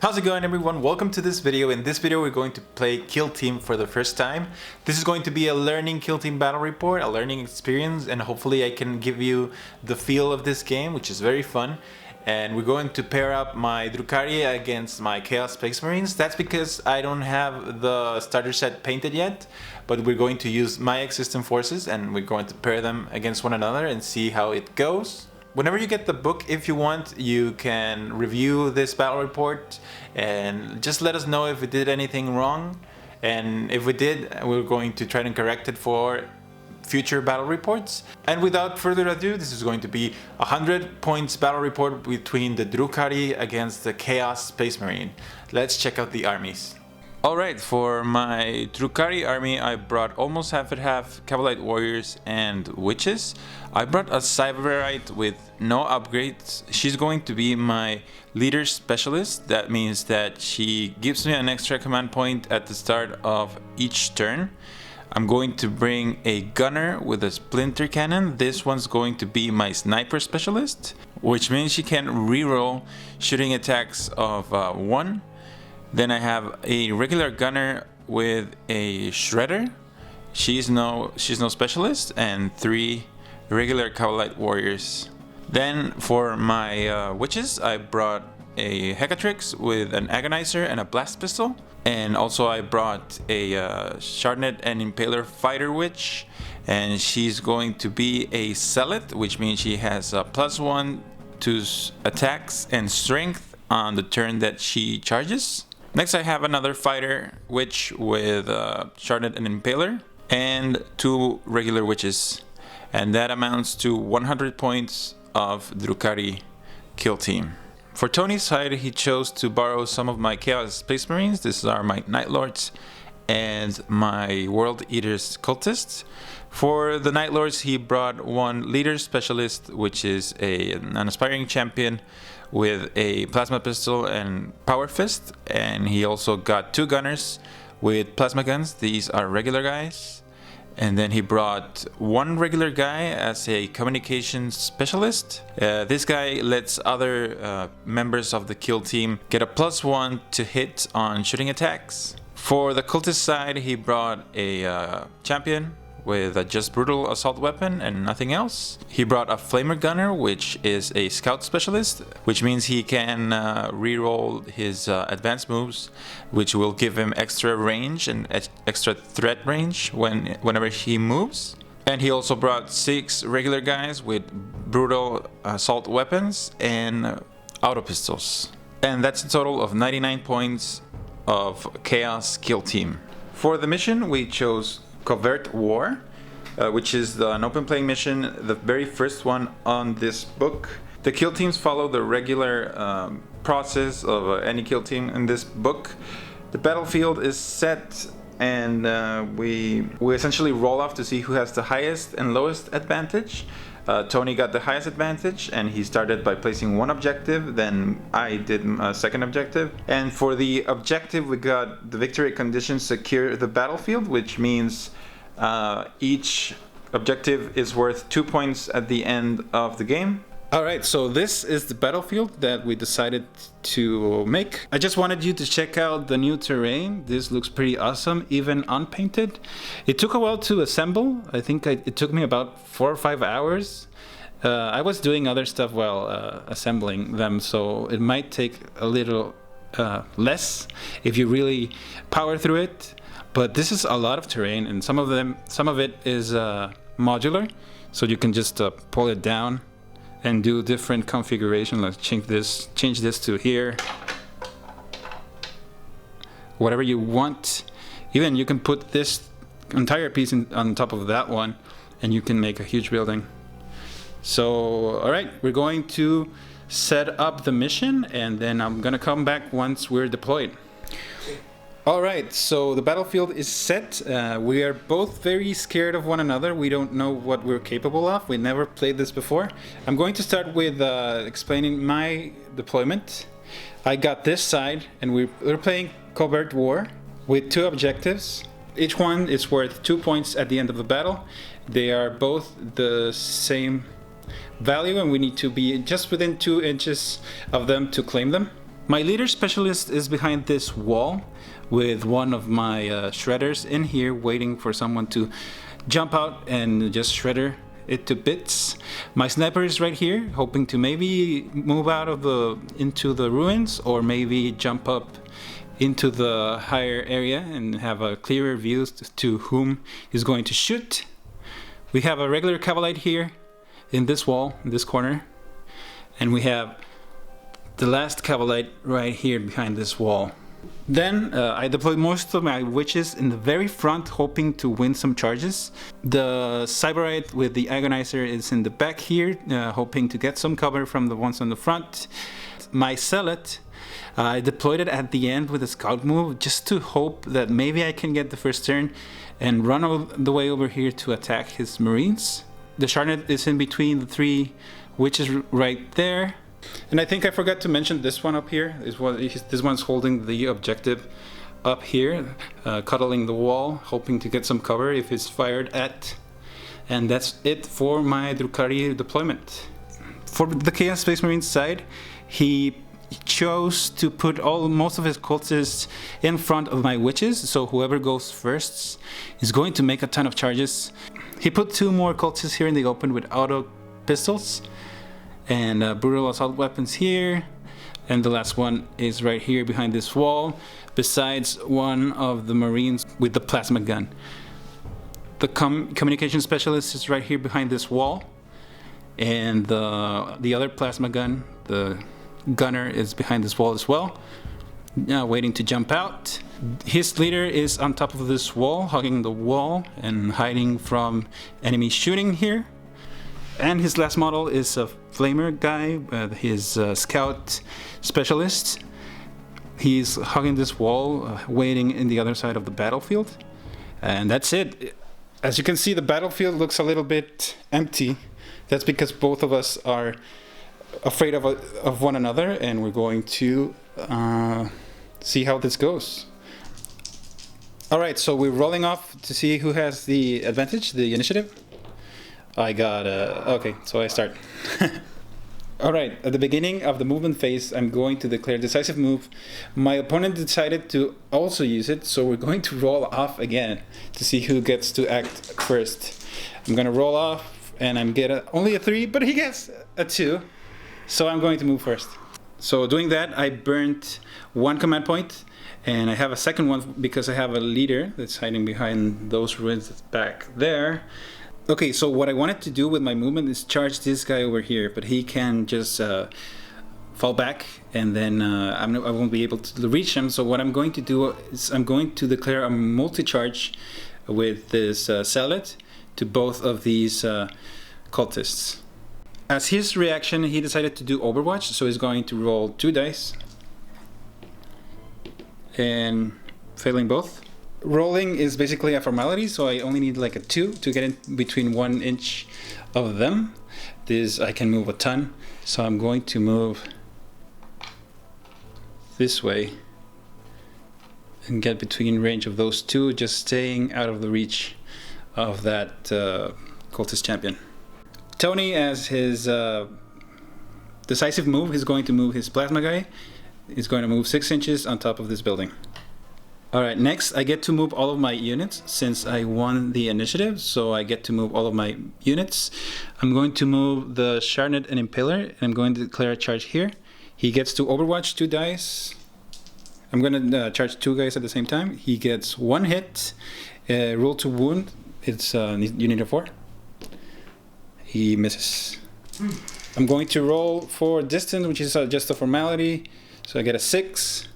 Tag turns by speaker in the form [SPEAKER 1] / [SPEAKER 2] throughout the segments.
[SPEAKER 1] How's it going, everyone? Welcome to this video. In this video we're going to play Kill Team for the first time. This is going to be a learning Kill Team battle report, a learning experience, and hopefully I can give you the feel of this game, which is very fun. And we're going to pair up my Drukhari against my Chaos Space Marines. That's because I don't have the starter set painted yet, but we're going to use my existing forces and we're going to pair them against one another and see how it goes. Whenever you get the book, if you want, you can review this battle report and just let us know if we did anything wrong. And if we did, we're going to try and correct it for future battle reports. And without further ado, this is going to be a 100 points battle report between the Drukhari against the Chaos Space Marine. Let's check out the armies. Alright, for my Drukhari army, I brought almost half and half Cavalite Warriors and Witches. I brought a Sybarite with no upgrades. She's going to be my leader specialist. That means that she gives me an extra command point at the start of each turn. I'm going to bring a gunner with a splinter cannon. This one's going to be my sniper specialist, which means she can reroll shooting attacks of 1. Then I have a regular gunner with a shredder. She's no specialist, and 3 regular Cavalite Warriors. Then for my witches, I brought a Hecatrix with an Agonizer and a blast pistol. And also I brought a Shardnet and Impaler fighter witch, and she's going to be a zealot, which means she has a +1 to attacks and strength on the turn that she charges. Next I have another fighter witch with Shardnet and Impaler and 2 regular witches, and that amounts to 100 points of Drukhari Kill Team. For Tony's side, he chose to borrow some of my Chaos Space Marines. These are my Night Lords and my World Eaters Cultists. For the Night Lords, he brought 1 leader specialist, which is an aspiring champion with a plasma pistol and power fist, and he also got 2 gunners with plasma guns. These are regular guys. And then he brought 1 regular guy as a communications specialist. This guy lets other members of the kill team get a +1 to hit on shooting attacks. For the cultist side, he brought a champion with a just brutal assault weapon and nothing else. He brought a flamer gunner, which is a scout specialist, which means he can reroll his advanced moves, which will give him extra range and extra threat range whenever he moves. And he also brought 6 regular guys with brutal assault weapons and auto pistols. And that's a total of 99 points of Chaos Kill Team. For the mission, we chose Covert War, which is an open playing mission, the very first one on this book. The kill teams follow the regular process of any kill team in this book. The battlefield is set, and we essentially roll off to see who has the highest and lowest advantage. Tony got the highest advantage, and he started by placing 1 objective. Then I did a 2nd objective, and for the objective we got the victory conditions secure the battlefield, which means each objective is worth 2 points at the end of the game. Alright, so this is the battlefield that we decided to make. I just wanted you to check out the new terrain. This looks pretty awesome, even unpainted. It took a while to assemble. I think it took me about 4 or 5 hours. I was doing other stuff while assembling them, so it might take a little less if you really power through it. But this is a lot of terrain, and some of it is modular, so you can just pull it down and do different configuration, like change this to here, whatever you want. Even you can put this entire piece on top of that one, and you can make a huge building. So alright, we're going to set up the mission, and then I'm gonna come back once we're deployed. Alright, so the battlefield is set. We are both very scared of one another. We don't know what we're capable of. We never played this before. I'm going to start with explaining my deployment. I got this side, and we're playing Covert War with 2 objectives. Each one is worth 2 points at the end of the battle. They are both the same value, and we need to be just within 2 inches of them to claim them.
[SPEAKER 2] My leader specialist is behind this wall with one of my shredders in here waiting for someone to jump out and just shredder it to bits. My sniper is right here, hoping to maybe move out of into the ruins, or maybe jump up into the higher area and have a clearer view to whom he's going to shoot. We have a regular cavalite here in this wall, in this corner, and we have the last cavalite right here behind this wall. Then I deployed most of my witches in the very front, hoping to win some charges. The Cyberite with the Agonizer is in the back here, hoping to get some cover from the ones on the front. My Zealot, I deployed it at the end with a scout move, just to hope that maybe I can get the first turn and run all the way over here to attack his Marines. The Sharnet is in between the three witches right there. And I think I forgot to mention this one up here. This one's holding the objective up here, cuddling the wall, hoping to get some cover if it's fired at. And that's it for my Drukhari deployment. For the Chaos Space Marines side, he chose to put most of his cultists in front of my witches, so whoever goes first is going to make a ton of charges. He put 2 more cultists here in the open with auto pistols and brutal assault weapons here, and the last one is right here behind this wall, besides one of the Marines with the plasma gun. The communication specialist is right here behind this wall, and the other plasma gun, the gunner, is behind this wall as well, waiting to jump out. His leader is on top of this wall, hugging the wall and hiding from enemy shooting here. And his last model is a flamer guy, his scout specialist. He's hugging this wall, waiting in the other side of the battlefield. And that's it. As you can see, the battlefield looks a little bit empty. That's because both of us are afraid of one another, and we're going to see how this goes. Alright, so we're rolling off to see who has the advantage, the initiative. I got okay, so I start. Alright, at the beginning of the movement phase, I'm going to declare decisive move. My opponent decided to also use it, so we're going to roll off again to see who gets to act first. I'm gonna roll off, and I'm getting only a 3, but he gets a 2, so I'm going to move first. So doing that, I burnt 1 command point, and I have a second one because I have a leader that's hiding behind those ruins back there. Okay, so what I wanted to do with my movement is charge this guy over here, but he can just fall back, and then I won't be able to reach him. So what I'm going to do is I'm going to declare a multi-charge with this Zealot to both of these cultists. As his reaction, he decided to do Overwatch, so he's going to roll 2 dice, and failing both. Rolling is basically a formality, so I only need like a 2 to get in between 1 inch of them. This I can move a ton, so I'm going to move this way and get between range of those 2, just staying out of the reach of that cultist champion. Tony, as his decisive move, he's going to move his plasma guy. He's going to move 6 inches on top of this building. Alright, next I get to move all of my units since I won the initiative, so I get to move all of my units. I'm going to move the Sharnet and Impaler, and I'm going to declare a charge here. He gets to Overwatch 2 dice. I'm going to charge 2 guys at the same time. He gets 1 hit, roll to wound, it's you need a 4. He misses. I'm going to roll for distance, which is just a formality, so I get a 6.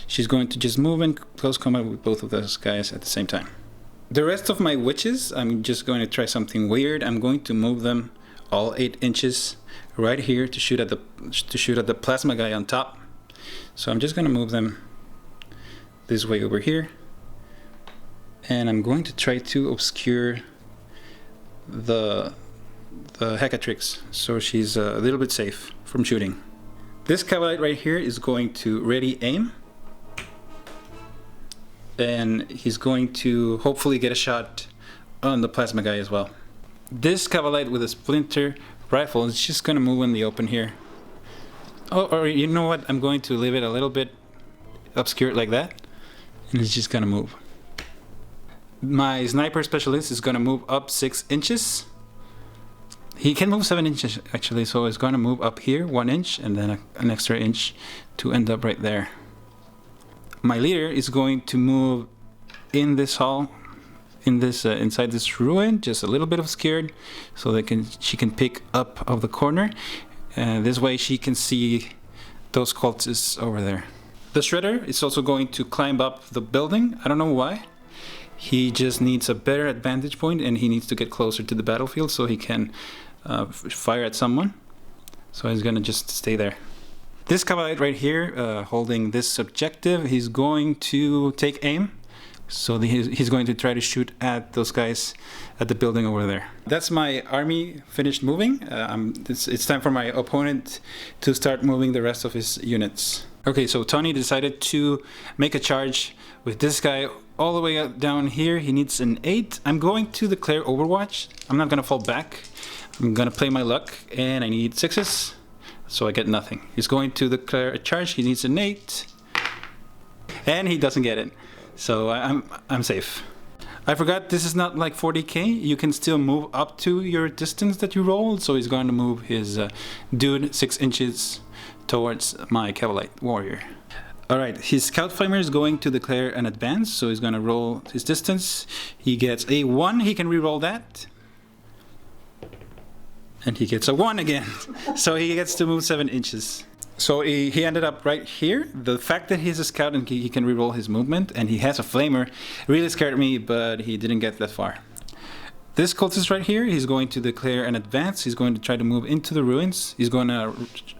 [SPEAKER 2] She's going to just move in close combat with both of those guys at the same time. The rest of my witches, I'm just going to try something weird. I'm going to move them all 8 inches right here to shoot at the plasma guy on top. So I'm just going to move them this way over here, and I'm going to try to obscure the Hecatrix, so she's a little bit safe from shooting. This cavalry right here is going to ready aim, and he's going to hopefully get a shot on the plasma guy as well. This cavalry with a splinter rifle is just going to move in the open here, Oh, or you know what? I'm going to leave it a little bit obscured like that. And it's just gonna move. My sniper specialist is gonna move up 6 inches. He can move 7 inches actually, so it's gonna move up here 1 inch and then an extra inch to end up right there. My leader is going to move in this hall, in this inside this ruin, just a little bit obscured, so she can pick up of the corner, and this way she can see those cultists over there. The Shredder is also going to climb up the building. I don't know why. He just needs a better advantage point, and he needs to get closer to the battlefield so he can fire at someone. So he's gonna just stay there. This cavalry right here, holding this objective, he's going to take aim. So he's going to try to shoot at those guys at the building over there. That's my army finished moving. It's time for my opponent to start moving the rest of his units. Okay, so Tony decided to make a charge with this guy all the way down here. He needs an 8. I'm going to declare Overwatch. I'm not gonna fall back. I'm gonna play my luck, and I need 6s, so I get nothing. He's going to declare a charge. He needs an 8, and he doesn't get it. So I'm safe. I forgot this is not like 40k. You can still move up to your distance that you rolled. So he's going to move his dude 6 inches towards my cavalry warrior. Alright, his scout flamer is going to declare an advance, so he's going to roll his distance. He gets a 1, he can re-roll that. And he gets a 1 again. So he gets to move 7 inches. So he ended up right here. The fact that he's a scout and he can re-roll his movement, and he has a flamer, really scared me, but he didn't get that far. This cultist right here, he's going to declare an advance. He's going to try to move into the ruins. He's going to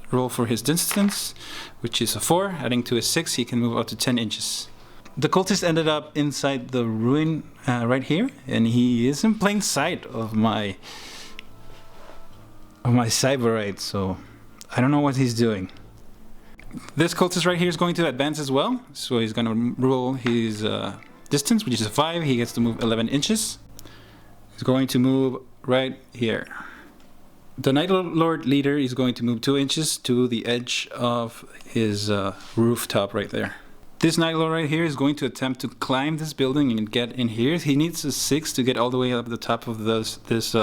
[SPEAKER 2] roll for his distance, which is a 4. Adding to a 6, he can move up to 10 inches. The cultist ended up inside the ruin right here, and he is in plain sight of my Cyberite, so I don't know what he's doing. This cultist right here is going to advance as well, so he's going to roll his distance, which is a 5. He gets to move 11 inches. He's going to move right here. The Night Lord leader is going to move 2 inches to the edge of his rooftop right there. This Night Lord right here is going to attempt to climb this building and get in here. He needs a 6 to get all the way up the top of this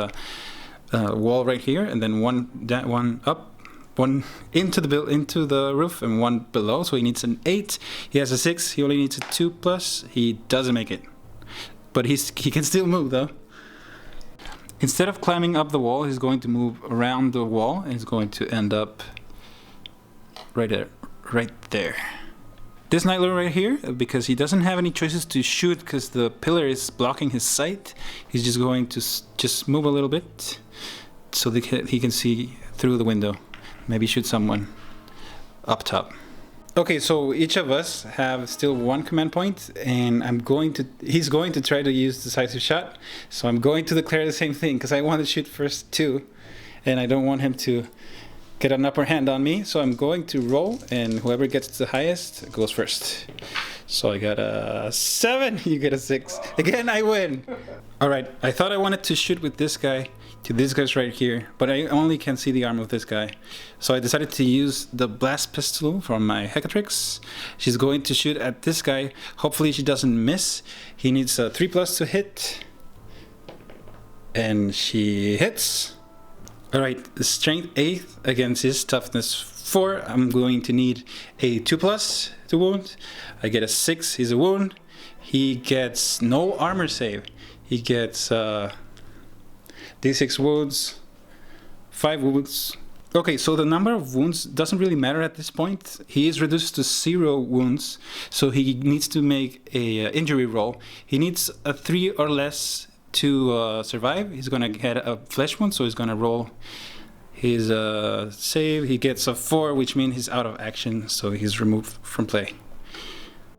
[SPEAKER 2] wall right here, and then one up. 1 into the roof and 1 below, so he needs an 8. He has a 6. He only needs a 2+. He doesn't make it, but he can still move though. Instead of climbing up the wall, he's going to move around the wall, and he's going to end up right there. This Night Lord right here, because he doesn't have any choices to shoot because the pillar is blocking his sight, he's just going to just move a little bit so that he can see through the window. Maybe shoot someone up top. Okay, so each of us have still 1 command point, and he's going to try to use decisive shot. So I'm going to declare the same thing because I want to shoot first too, and I don't want him to get an upper hand on me. So I'm going to roll, and whoever gets the highest goes first. So I got a 7, you get a 6. Again, I win. All right, I thought I wanted to shoot with this guy to this guy's right here, but I only can see the arm of this guy. So I decided to use the blast pistol from my Hecatrix. She's going to shoot at this guy. Hopefully she doesn't miss. He needs a 3+ to hit. And she hits. Alright, strength 8 against his toughness 4. I'm going to need a 2+ to wound. I get a 6, he's a wound. He gets no armor save. He gets D6 wounds, 5 wounds. Okay, so the number of wounds doesn't really matter at this point. He is reduced to 0 wounds, so he needs to make a injury roll. He needs a 3 or less to survive. He's gonna get a flesh wound, so he's gonna roll his save. He gets a 4, which means he's out of action, so he's removed from play.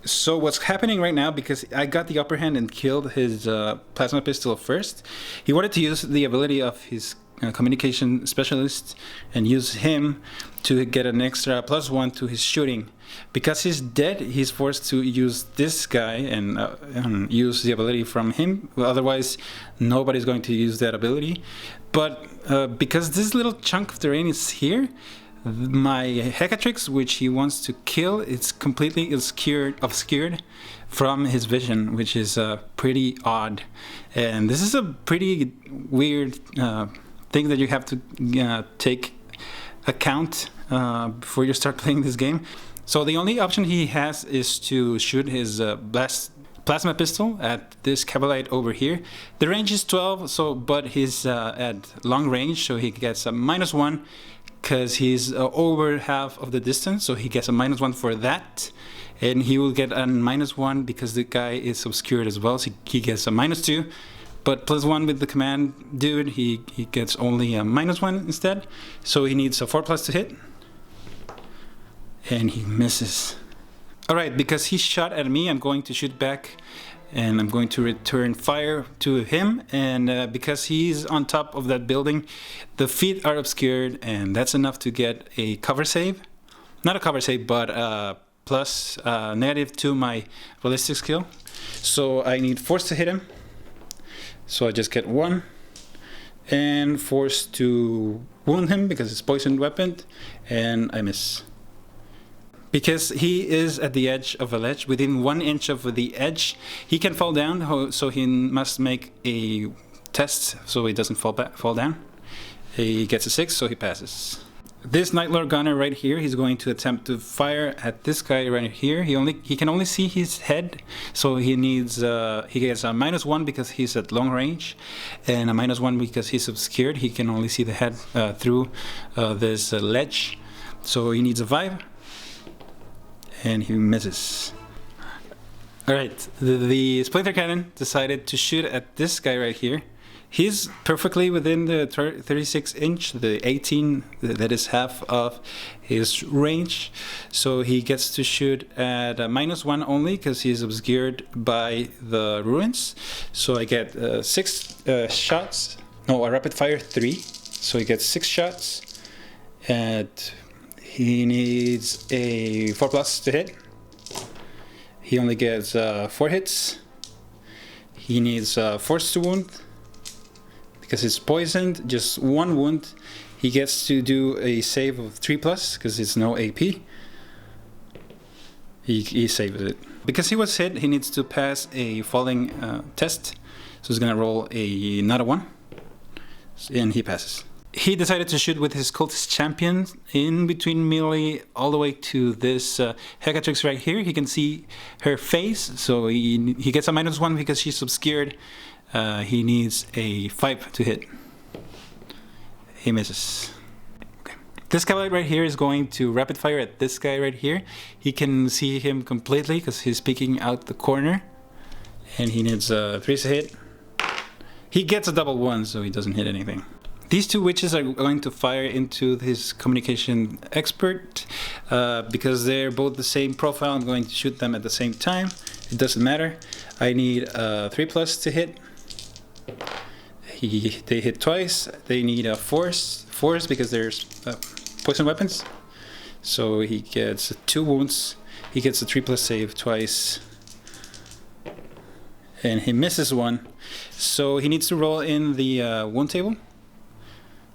[SPEAKER 2] So what's happening right now, because I got the upper hand and killed his plasma pistol first, he wanted to use the ability of his communication specialist and use him to get an extra +1 to his shooting. Because he's dead, he's forced to use this guy and use the ability from him. Otherwise, nobody's going to use that ability. But because this little chunk of terrain is here, My Hecatrix, which he wants to kill, it's completely obscured from his vision, which is pretty odd. And this is a pretty weird thing that you have to take account before you start playing this game. So the only option he has is to shoot his plasma pistol at this Cavalite over here. The range is 12, but he's at long range, so he gets a -1 because he's over half of the distance, so he gets a -1 for that. And he will get a -1 because the guy is obscured as well, so he gets a -2. But +1 with the command dude, he gets only a -1 instead. So he needs a 4+ to hit. And he misses. Alright, because he shot at me, I'm going to shoot back. And I'm going to return fire to him. And because he's on top of that building, the feet are obscured. And that's enough to get a cover save. Not a cover save, but plus negative to my ballistic skill. So I need force to hit him. So I just get 1. And force to wound him because it's poisoned weapon. And I miss. Because he is at the edge of a ledge, within 1 inch of the edge, he can fall down, so he must make a test so he doesn't fall down. He gets a 6, so he passes. This Night Lord gunner right here, he's going to attempt to fire at this guy right here. He can only see his head, so he needs he gets a -1 because he's at long range, and a -1 because he's obscured. He can only see the head through this ledge, so he needs a 5. And he misses. Alright, the Splinter Cannon decided to shoot at this guy right here. He's perfectly within the 36 inch, the 18, that is half of his range. So he gets to shoot at a -1 only because he's obscured by the ruins. So I get 6 shots, no, a rapid fire 3. So he gets 6 shots. And he needs a 4+ to hit. He only gets 4 hits. He needs force to wound because it's poisoned. Just 1 wound. He gets to do a save of 3+ because it's no AP. He saves it. Because he was hit, he needs to pass a falling test. So he's gonna roll another 1, and he passes. He decided to shoot with his cultist champion in between melee all the way to this Hecatrix right here. He can see her face, so he gets a -1 because she's obscured. He needs a 5 to hit. He misses. Okay. This Cavalite right here is going to rapid fire at this guy right here. He can see him completely because he's peeking out the corner. And he needs a 3 to hit. He gets a double 1, so he doesn't hit anything. These 2 witches are going to fire into his communication expert because they're both the same profile. I'm going to shoot them at the same time. It doesn't matter. I need a 3+ to hit. They hit twice. They need a force because there's poison weapons. So he gets 2 wounds. He gets a 3+ save twice. And he misses 1. So he needs to roll in the wound table.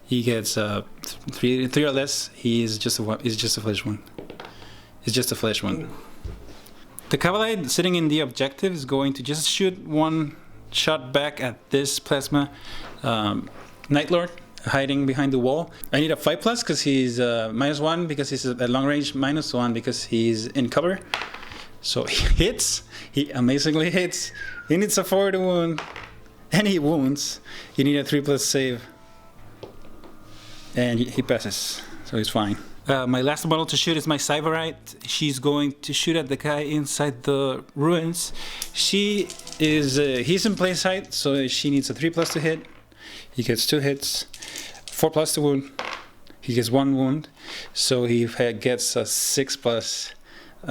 [SPEAKER 2] He gets 3 or less. He's just a flesh wound. It's just a flesh wound. The Cavalite sitting in the objective is going to just shoot 1 shot back at this plasma Night Lord hiding behind the wall. I need a 5+ because he's -1 because he's at long range, -1 because he's in cover. So he hits. He amazingly hits. He needs a 4 to wound, and he wounds. You need a 3+ save. And he passes, so he's fine. My last model to shoot is my Sybarite. She's going to shoot at the guy inside the ruins. He's in plain sight, so she needs a 3+ to hit. He gets 2 hits, 4+ to wound. He gets 1 wound, so he gets a 6+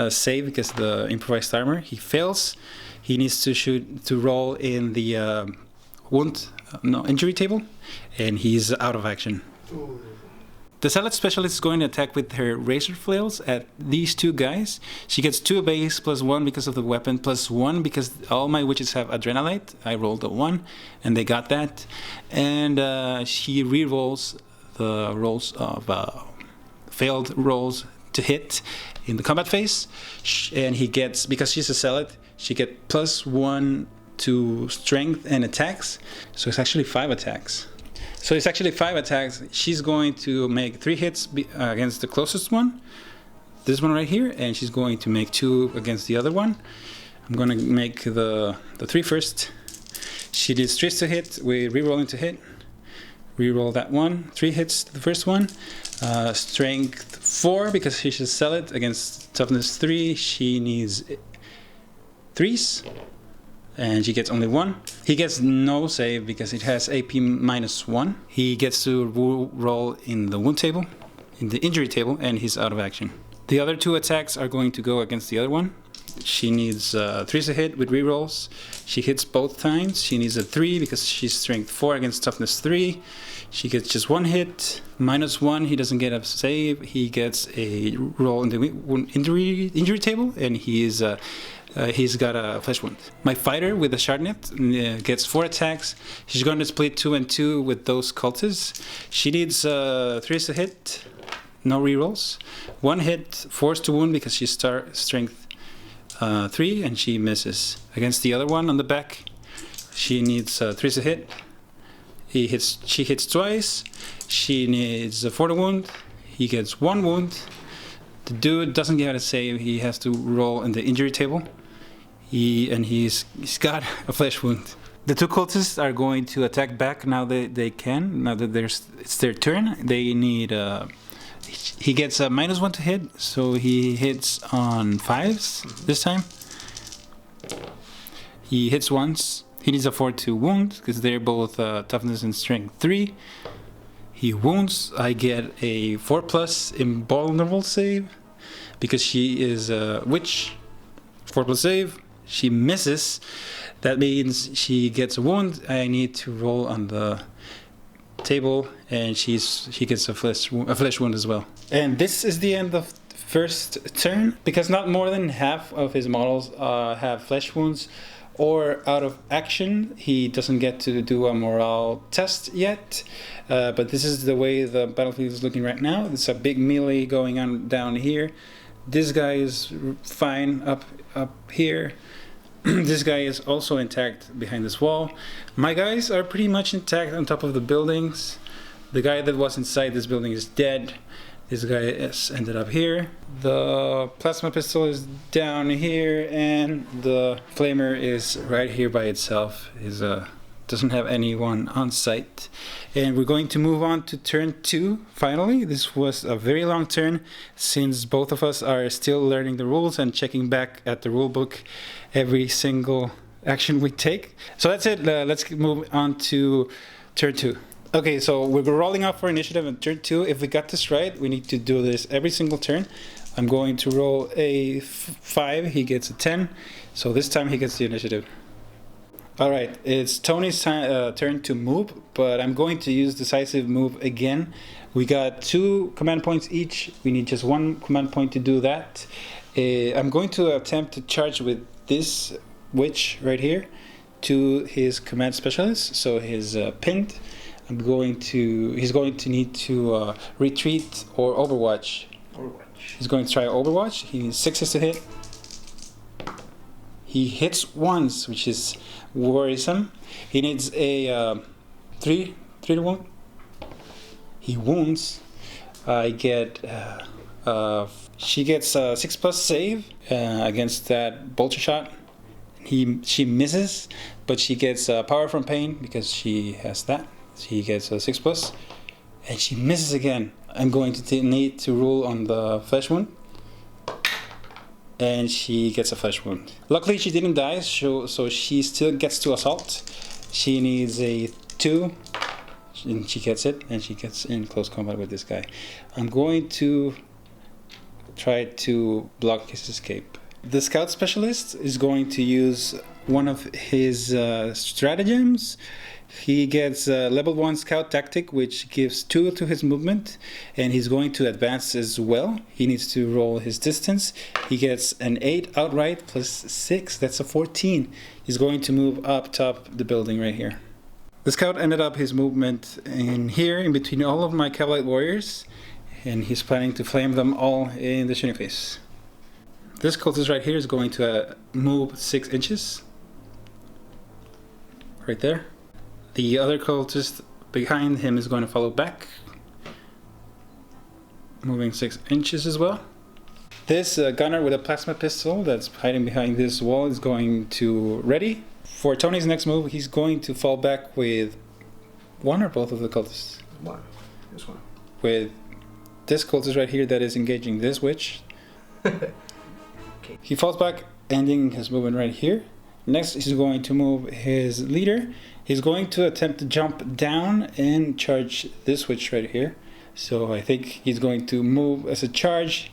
[SPEAKER 2] save because of the improvised armor. He fails. He needs to roll in the injury table, and he's out of action. The Salad Specialist is going to attack with her Razor Flails at these 2 guys. She gets 2 base +1 because of the weapon, +1 because all my witches have Adrenalite. I rolled a 1 and they got that. And she re-rolls the rolls of failed rolls to hit in the combat phase, and he gets, because she's a zealot, she gets +1 to strength and attacks, so it's actually 5 attacks. She's going to make 3 hits against the closest one, this one right here, and she's going to make 2 against the other one. I'm going to make the 3 first. She did stress to hit with rerolling to hit. Reroll that one. 3 hits to the first one. Strength 4 because she's a zealot against toughness 3. She needs 3s. And she gets only 1. He gets no save because it has AP -1. He gets to roll in the wound table, in the injury table, and he's out of action. The other 2 attacks are going to go against the other one. She needs 3s to hit with rerolls. She hits both times. She needs a 3 because she's strength 4 against toughness 3. She gets just 1 hit, -1. He doesn't get a save. He gets a roll in the injury table, and he's got a flesh wound. My fighter with the Shardnet gets 4 attacks. She's going to split 2 and 2 with those cultists. She needs 3s to hit, no rerolls. 1 hit, forced to wound because she's strength 3 and she misses. Against the other one on the back, she needs 3s to hit. She hits twice. She needs 4 to wound. He gets 1 wound. The dude doesn't get a save. He has to roll in the injury table. He's got a flesh wound. The 2 cultists are going to attack back now that they can. Now that it's their turn, they need. He gets a -1 to hit, so he hits on 5s this time. He hits once. He needs a 4 to wound because they're both toughness and strength 3. He wounds. I get a 4+ invulnerable save because she is a witch. 4+ save. She misses. That means she gets a wound. I need to roll on the table, and she gets a flesh wound as well. And this is the end of the first turn, because not more than half of his models have flesh wounds or out of action. He doesn't get to do a morale test yet, but this is the way the battlefield is looking right now. There's a big melee going on down here. This guy is fine up here. This guy is also intact behind this wall. My guys are pretty much intact on top of the buildings. The guy that was inside this building is dead. This guy is ended up here. The plasma pistol is down here, and the flamer is right here by itself. Doesn't have anyone on site. And we're going to move on to turn 2 finally. This was a very long turn since both of us are still learning the rules and checking back at the rule book every single action we take. So that's it. Let's move on to turn 2. Okay, so we're rolling off for initiative in turn 2. If we got this right, we need to do this every single turn. I'm going to roll a 5. He gets a 10. So this time he gets the initiative. Alright, it's Tony's turn to move, but I'm going to use decisive move again. We got 2 command points each. We need just 1 command point to do that. I'm going to attempt to charge with this witch right here to his command specialist, so his pinned. He's going to need to retreat or overwatch. He's going to try overwatch. He needs 6 hits to hit. He hits once, which is worrisome. He needs a 3 to wound. He wounds. I get she gets a 6+ save against that bolter shot. She misses, but she gets power from pain because she has that. She gets a 6+, and she misses again. I'm going to need to roll on the flesh wound, and she gets a flesh wound. Luckily, she didn't die, so she still gets to assault. She needs a 2, and she gets it, and she gets in close combat with this guy. I'm going to try to block his escape. The scout specialist is going to use one of his stratagems. He gets level 1 scout tactic, which gives 2 to his movement, and he's going to advance as well. He needs to roll his distance. He gets an 8 outright plus 6, that's a 14. He's going to move up top the building right here. The scout ended up his movement in here, in between all of my cavalry warriors. and he's planning to flame them all in the shooting phase. This cultist right here is going to move 6 inches. Right there. The other cultist behind him is going to follow back, moving 6 inches as well. This gunner with a plasma pistol that's hiding behind this wall is going to ready. For Tony's next move, he's going to fall back with one or both of the cultists.
[SPEAKER 3] One. Just one.
[SPEAKER 2] With this cultist right here that is engaging this witch.
[SPEAKER 3] Okay.
[SPEAKER 2] He falls back, ending his movement right here. Next, he's going to move his leader. He's going to attempt to jump down and charge this witch right here. So I think he's going to move as a charge.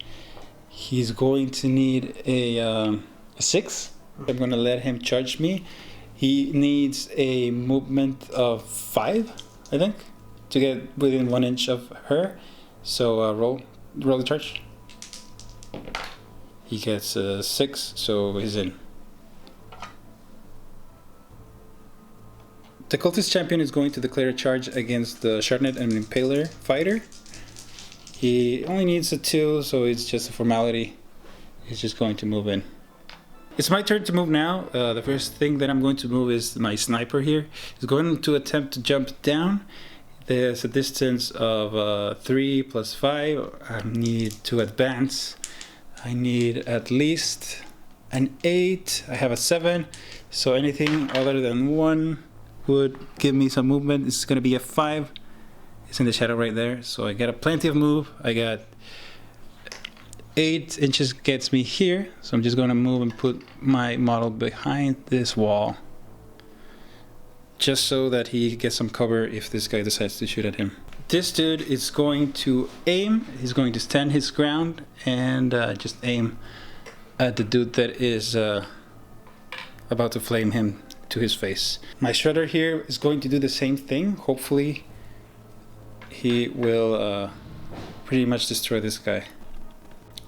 [SPEAKER 2] He's going to need a 6. I'm going to let him charge me. He needs a movement of 5, I think, to get within 1 inch of her. So roll the charge. He gets 6, so he's in. The cultist champion is going to declare a charge against the Sharpnet and Impaler fighter. He only needs a 2, so it's just a formality. He's just going to move in. It's my turn to move now. The first thing that I'm going to move is my sniper here. He's going to attempt to jump down. There's a distance of 3 plus 5. I need to advance. I need at least an 8. I have a 7. So anything other than 1 would give me some movement. It's going to be a 5. It's in the shadow right there. So I got plenty of move. I got 8 inches gets me here. So I'm just going to move and put my model behind this wall, just so that he gets some cover if this guy decides to shoot at him. This dude is going to aim. He's going to stand his ground and just aim at the dude that is about to flame him to his face. My shredder here is going to do the same thing. Hopefully he will pretty much destroy this guy.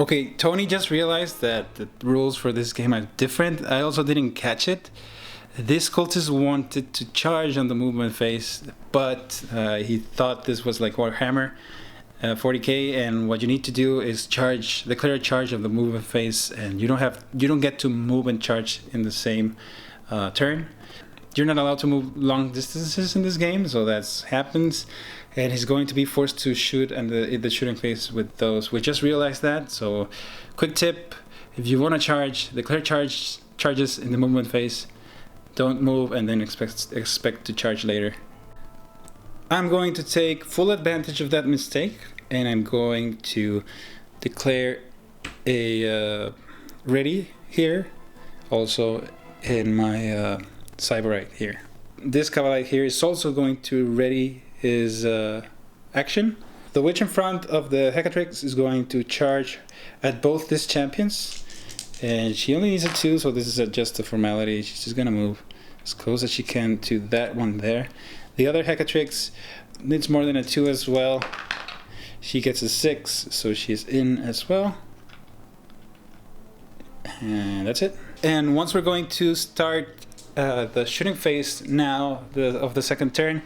[SPEAKER 2] Okay, Tony just realized that the rules for this game are different. I also didn't catch it. This cultist wanted to charge on the movement phase, but he thought this was like Warhammer 40k, and what you need to do is declare a charge of the movement phase, and you don't get to move and charge in the same turn. You're not allowed to move long distances in this game, so that happens, and he's going to be forced to shoot in the shooting phase with those. We just realized that, so quick tip: if you want to charge, declare charges in the movement phase. Don't move and then expect to charge later. I'm going to take full advantage of that mistake, and I'm going to declare a ready here, also in my Cyberite here. This Cavalite here is also going to ready his action. The witch in front of the Hecatrix is going to charge at both these champions. And she only needs a 2, so this is just a formality. She's just gonna move as close as she can to that one there. The other Hecatrix needs more than a 2 as well. She gets a 6, so she's in as well. And that's it. And once we're going to start the shooting phase now of the second turn,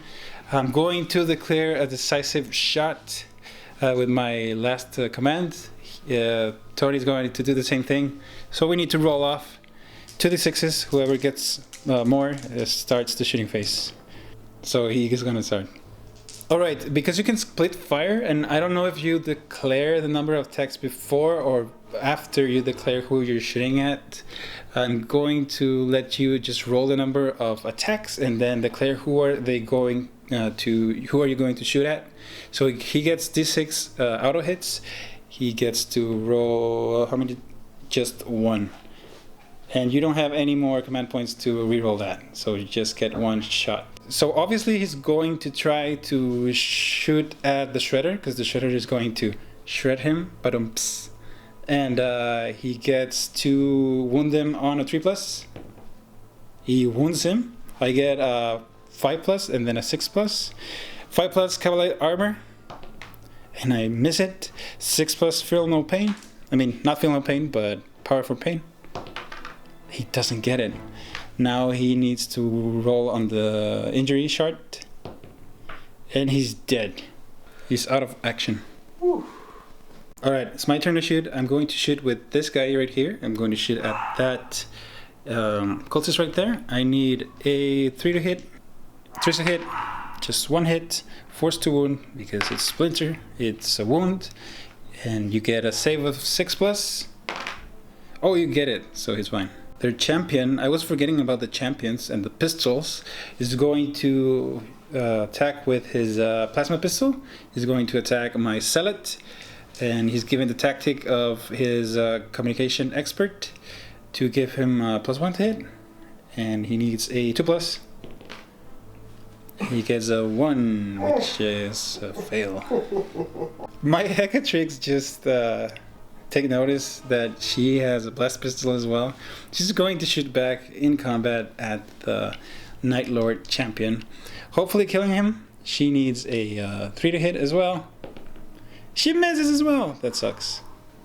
[SPEAKER 2] I'm going to declare a decisive shot with my last command. Tony's going to do the same thing. So we need to roll off 2d6s. Whoever gets more starts the shooting phase. So he is going to start. Alright, because you can split fire, and I don't know if you declare the number of attacks before or after you declare who you're shooting at. I'm going to let you just roll the number of attacks and then declare who are you going to shoot at. So he gets d6 auto hits. He gets to roll how many? Just 1. And you don't have any more command points to reroll that, so you just get 1 shot. So obviously he's going to try to shoot at the shredder, because the shredder is going to shred him. And he gets to wound him on a 3+. He wounds him. I get a 5+ and then a 6+. 5+ Cavalite armor. And I miss it. 6+ feel no pain. I mean, not feel no pain, but power for pain. He doesn't get it. Now he needs to roll on the injury chart. And he's dead. He's out of action.
[SPEAKER 3] Whew.
[SPEAKER 2] Alright, it's my turn to shoot. I'm going to shoot with this guy right here. I'm going to shoot at that cultist right there. I need a 3 to hit, 3 to hit, just 1 hit, force to wound because it's splinter, it's a wound, and you get a save of 6+. Oh, you get it, so he's fine. Their champion, I was forgetting about the champions and the pistols, is going to attack with his plasma pistol. He's going to attack my zealot, and he's given the tactic of his communication expert to give him +1 to hit, and he needs a 2+. He gets a 1, which is a fail. My Hecatrix just take notice that she has a blast pistol as well. She's going to shoot back in combat at the Night Lord champion, hopefully killing him. She needs a 3 to hit as well. She misses as well. That sucks.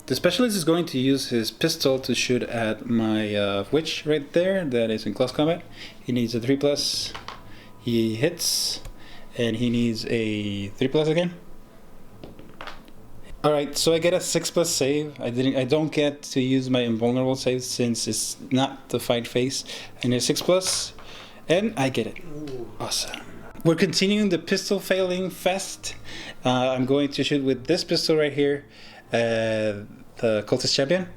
[SPEAKER 2] The specialist is going to use his pistol to shoot at my witch right there that is in close combat. He needs a 3+. He hits, and he needs a 3+ again. Alright, so I get a 6+ save. I don't get to use my invulnerable save since it's not the fight phase. I need a 6+, and I get it. Awesome. We're continuing the pistol failing fest. I'm going to shoot with this pistol right here, the cultist champion.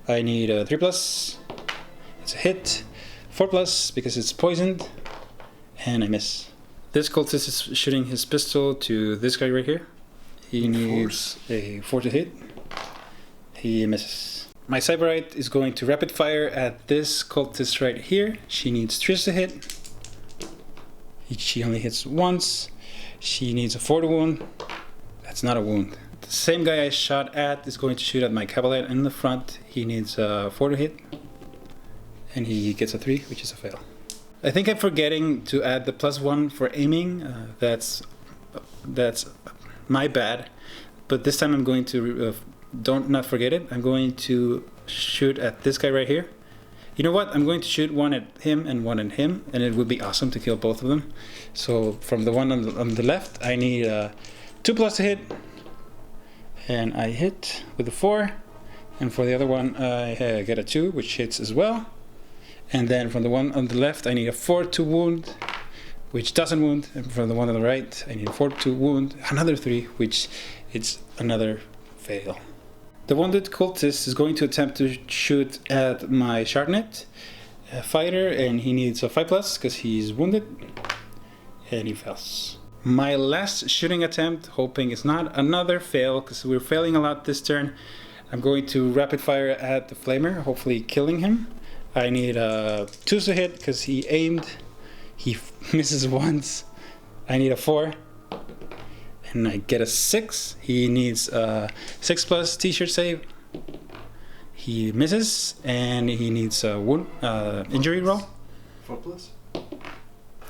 [SPEAKER 2] I need a 3+. It's a hit. 4+ because it's poisoned, and I miss. This cultist is shooting his pistol to this guy right here. He needs a 4 to hit. He misses. My Cyberite is going to rapid fire at this cultist right here. She needs 3 to hit. She only hits once. She needs a 4 to wound. That's not a wound. The same guy I shot at is going to shoot at my Cavalier in the front. He needs a 4 to hit. And he gets a 3, which is a fail. I think I'm forgetting to add the +1 for aiming. That's my bad, but this time I'm going to not forget it. I'm going to shoot at this guy right here. You know what? I'm going to shoot one at him and one at him, and it would be awesome to kill both of them. So from the one on the left, I need a 2+ to hit, and I hit with a 4. And for the other one, I get a 2, which hits as well. And then from the one on the left, I need a 4 to wound, which doesn't wound, and from the one on the right, I need a 4 to wound, another 3, which it's another fail. The wounded cultist is going to attempt to shoot at my Sharknet fighter, and he needs a 5+ because he's wounded, and he fails. My last shooting attempt, hoping it's not another fail, because we're failing a lot this turn. I'm going to rapid fire at the Flamer, hopefully killing him. I need a 2 to hit because he aimed. He misses once. I need a 4. And I get a 6. He needs a 6+ t-shirt save. He misses, and he needs a wound injury roll.
[SPEAKER 3] 4+.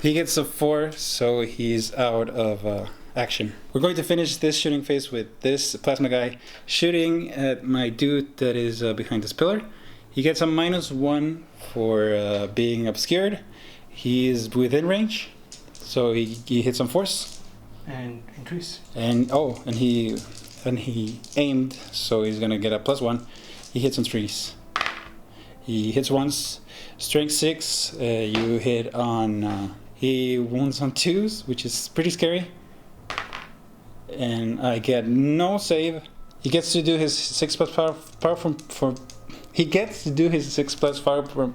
[SPEAKER 2] He gets a 4, so he's out of action. We're going to finish this shooting phase with this plasma guy shooting at my dude that is behind this pillar. He gets a -1 for being obscured. He is within range, so he hits on force.
[SPEAKER 3] And increase.
[SPEAKER 2] And he aimed, so he's gonna get a +1. He hits on 3s. He hits once. Strength 6. You hit on. He wounds on 2s, which is pretty scary. And I get no save. He gets to do his 6+ power from. He gets to do his 6+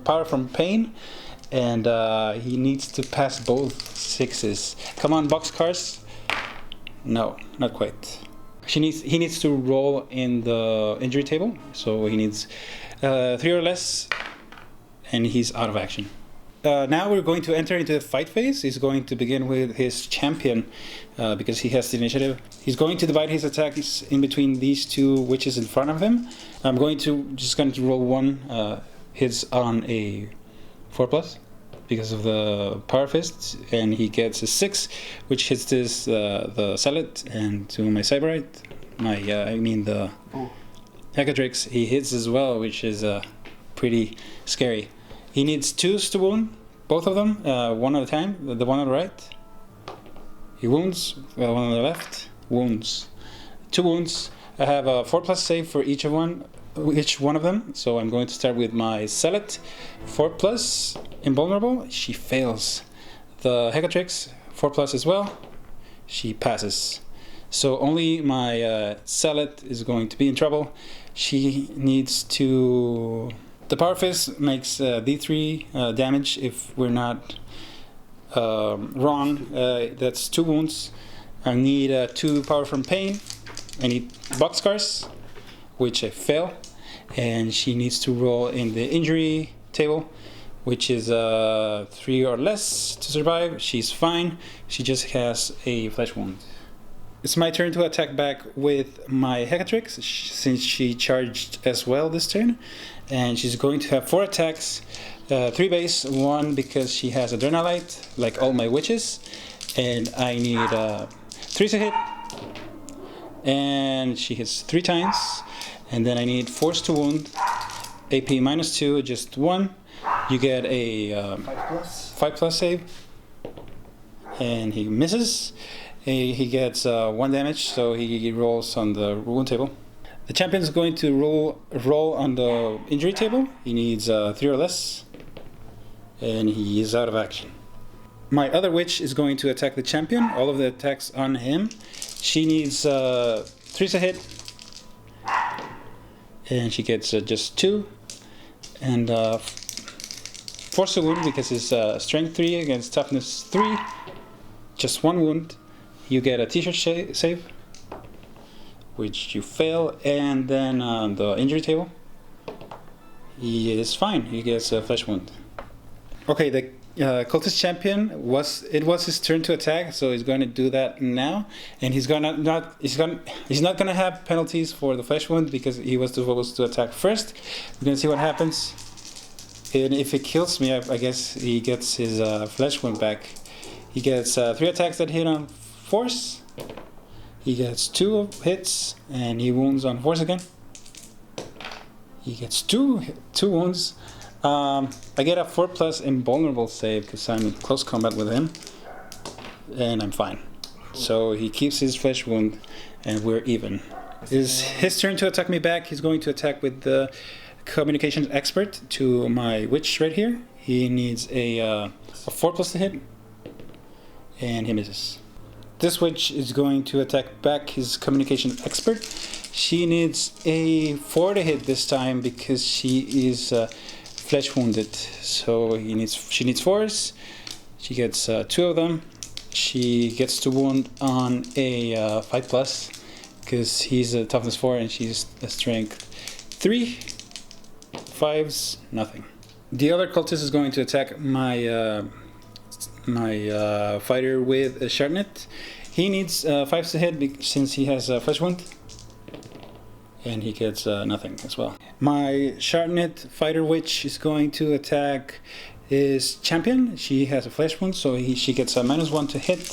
[SPEAKER 2] power from pain, and he needs to pass both 6s. Come on, boxcars. No, not quite. He needs to roll in the injury table, so he needs 3 or less, and he's out of action. Now we're going to enter into the fight phase. He's going to begin with his champion because he has the initiative. He's going to divide his attacks in between these 2 witches in front of him. I'm going to roll 1 hits on a 4+ because of the power fist, and he gets a 6, which hits this the Zealot, and to my Cyberite, the Hecatrix, he hits as well, which is pretty scary. He needs 2s to wound, both of them, one at a time. The one on the right, he wounds. The one on the left, wounds. 2 wounds. I have a 4+ save for each one of them. So I'm going to start with my Zealot, 4+, invulnerable. She fails. The Hecatrix, 4+ as well. She passes. So only my Zealot is going to be in trouble. She needs to... The Power Fist makes D3 damage if we're not wrong. That's 2 wounds. I need 2 Power from Pain. I need Boxcars, which I fail. And she needs to roll in the injury table, which is 3 or less to survive. She's fine. She just has a flesh wound. It's my turn to attack back with my Hecatrix, since she charged as well this turn. And she's going to have 4 attacks, 3 base, 1 because she has Adrenalite, like all my witches. And I need 3 to hit. And she hits 3 times. And then I need Force to Wound, AP -2, just 1. You get a 5+ save. And he misses. He gets 1 damage, so he rolls on the wound table. The champion is going to roll on the injury table. He needs 3 or less, and he is out of action. My other witch is going to attack the champion. All of the attacks on him. She needs 3 to hit, and she gets just 2. And Force to Wound because it's Strength 3 against Toughness 3. Just 1 wound. You get a T-shirt save, which you fail, and then on the injury table, he is fine. He gets a flesh wound. Okay, the cultist champion was his turn to attack, so he's going to do that now, and he's not gonna have penalties for the flesh wound because he was supposed to attack first. We're gonna see what happens, and if it kills me, I guess he gets his flesh wound back. He gets 3 attacks that hit on Force. He gets 2 hits, and he wounds on Force again. He gets 2 wounds. I get a 4+ invulnerable save because I'm in close combat with him, and I'm fine. So he keeps his flesh wound, and we're even. It's his turn to attack me back. He's going to attack with the communications expert to my witch right here. He needs a 4+ to hit, and he misses. This witch is going to attack back his communication expert. She needs a 4 to hit this time because she is flesh wounded. So she needs 4s. She gets 2 of them. She gets to wound on a 5+ because he's a toughness 4 and she's a strength 3. 5s, nothing. The other cultist is going to attack my fighter with a Sharpnet. He needs 5s to hit since he has a flesh wound, and he gets nothing as well. My Sharpnet fighter witch is going to attack his champion. She has a flesh wound, so she gets a -1 to hit.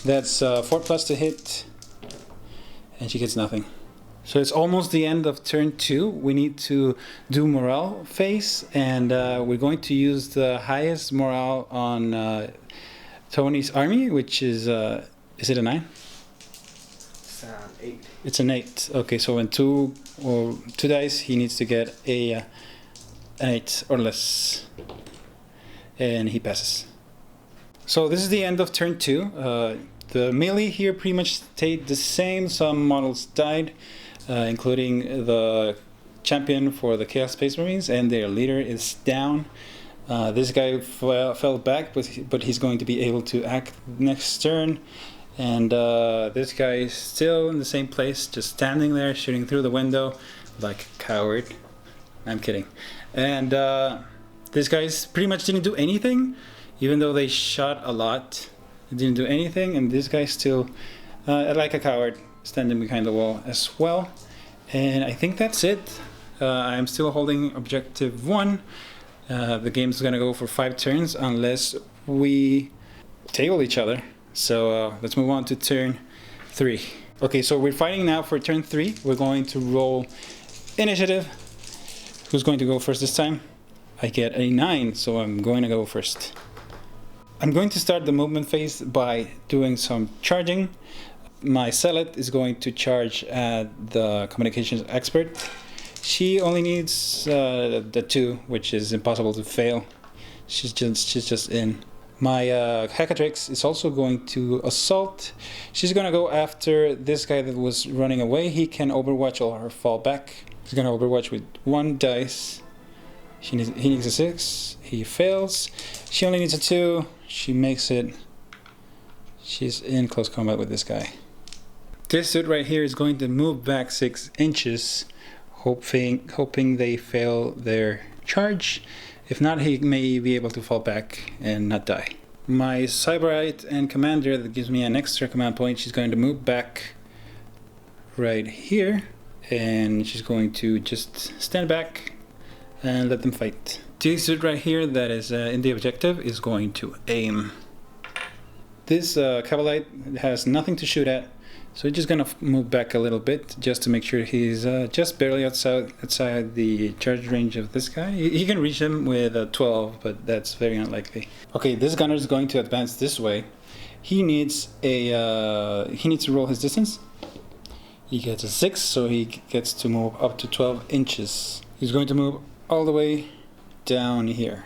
[SPEAKER 2] That's 4+ to hit, and she gets nothing. So it's almost the end of turn 2. We need to do morale phase, and we're going to use the highest morale on Tony's army, which is it a 9?
[SPEAKER 3] It's an 8.
[SPEAKER 2] It's an 8. Okay, so when 2 dice, he needs to get an 8 or less, and he passes. So this is the end of turn 2. The melee here pretty much stayed the same. Some models died, including the champion for the Chaos Space Marines, and their leader is down. This guy fell back, but he's going to be able to act next turn. And this guy is still in the same place, just standing there, shooting through the window like a coward. I'm kidding. And this guy pretty much didn't do anything, even though they shot a lot. They didn't do anything, and this guy's still like a coward, standing behind the wall as well. And I think that's it. I'm still holding objective 1. The game's gonna go for 5 turns unless we table each other. So let's move on to turn 3. Okay, so we're fighting now for turn 3. We're going to roll initiative. Who's going to go first this time? I get a 9, so I'm going to go first. I'm going to start the movement phase by doing some charging. my Zealot is going to charge at the Communications Expert. She only needs the 2, which is impossible to fail. She's just in. My Hecatrix is also going to assault. She's gonna go after this guy that was running away. He can overwatch or fall back. He's gonna overwatch with 1 dice. He needs a 6. He fails. She only needs a 2. She makes it. She's in close combat with this guy. This dude right here is going to move back 6 inches, hoping they fail their charge. If not, he may be able to fall back and not die. My Cyberite and Commander that gives me an extra command point, she's going to move back right here, and she's going to just stand back and let them fight. This dude right here that is in the objective is going to aim. This Cavalite has nothing to shoot at, so he's just gonna move back a little bit just to make sure he's just barely outside the charge range of this guy. He can reach him with a 12, but that's very unlikely. Okay, this gunner is going to advance this way. He needs to roll his distance. He gets a 6, so he gets to move up to 12 inches. He's going to move all the way down here.